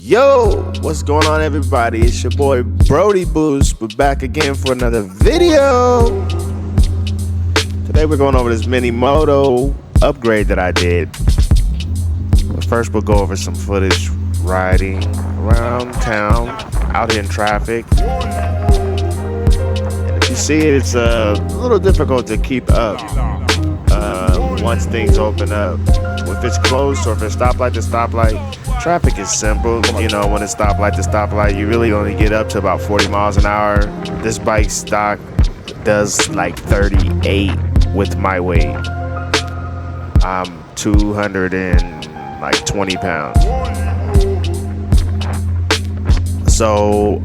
Yo, what's going on, everybody? It's your boy Brody Boost. We're back again for another video. Today we're going over this mini moto upgrade that I did. But first we'll go over some footage riding around town, out in traffic. And if you see it, it's a little difficult to keep up once things open up. If it's closed or if it's stoplight to stoplight, traffic is simple. You know, when it's stoplight to stoplight, you really only get up to about 40 miles an hour. This bike stock does like 38 with my weight. I'm 220 pounds. So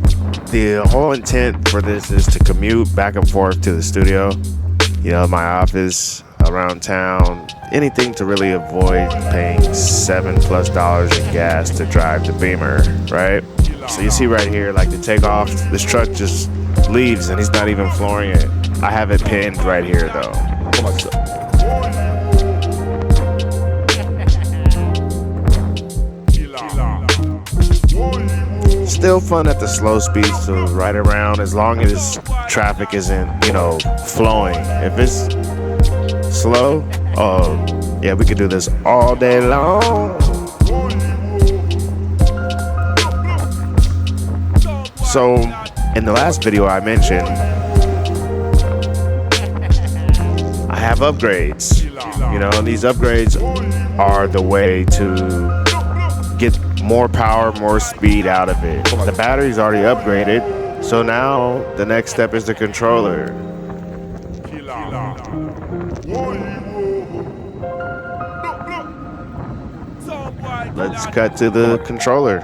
the whole intent for this is to commute back and forth to the studio, you know, my office, around town, anything to really avoid paying $7+ in gas to drive the Beamer, right? So you see right here, like to take off, this truck just leaves and he's not even flooring it. I have it pinned right here though. Still fun at the slow speeds to ride around as long as traffic isn't, you know, flowing. If it's slow, oh yeah, we could do this all day long. So in the last video I mentioned I have upgrades, you know, and these upgrades are the way to get more power, more speed out of it. The battery's already upgraded, so now the next step is the controller. Let's cut to the controller.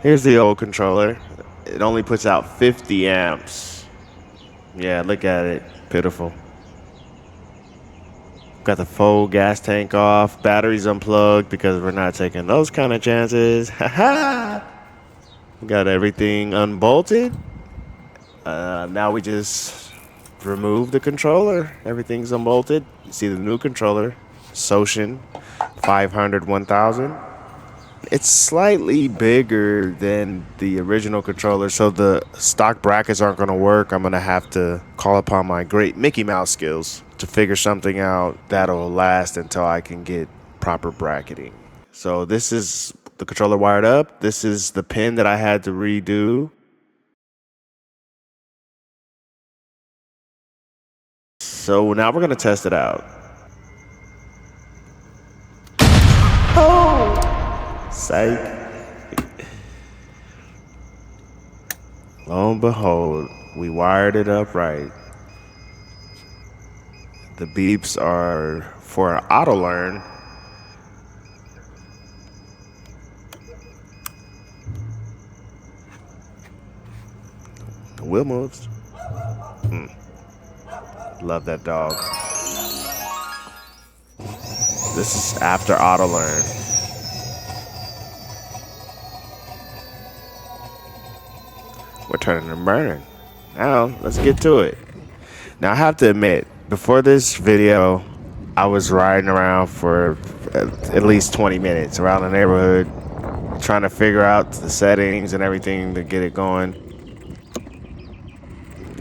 Here's the old controller. It only puts out 50 amps. Yeah, look at it. Pitiful. Got the full gas tank off. Batteries unplugged because we're not taking those kind of chances. Haha! Got everything unbolted. Now we just remove the controller. Everything's unbolted. You see the new controller. Soshin 500a-1000. It's slightly bigger than the original controller, so the stock brackets aren't going to work. I'm going to have to call upon my great Mickey Mouse skills to figure something out that'll last until I can get proper bracketing. So this is the controller wired up. This is the pin that I had to redo. So now we're going to test it out. Oh! Psych. Lo and behold, we wired it up right. The beeps are for an auto learn. The wheel moves. Love that dog. This is after auto learn. We're turning and burning. Now, let's get to it. Now, I have to admit, before this video, I was riding around for at least 20 minutes around the neighborhood, trying to figure out the settings and everything to get it going.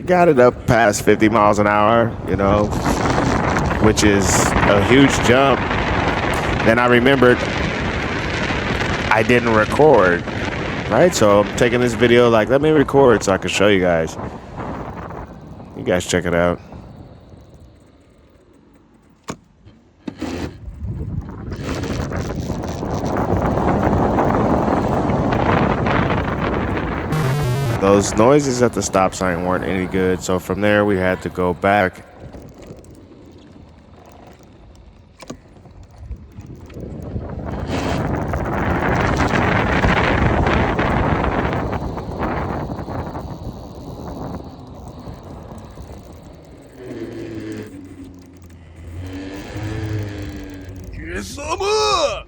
Got it up past 50 miles an hour, you know, which is a huge jump. Then I remembered I didn't record. Right, so I'm taking this video like, let me record so I can show you guys. You guys check it out. Those noises at the stop sign weren't any good, so from there we had to go back. Some up!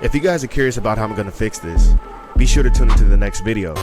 If you guys are curious about how I'm going to fix this, be sure to tune into the next video.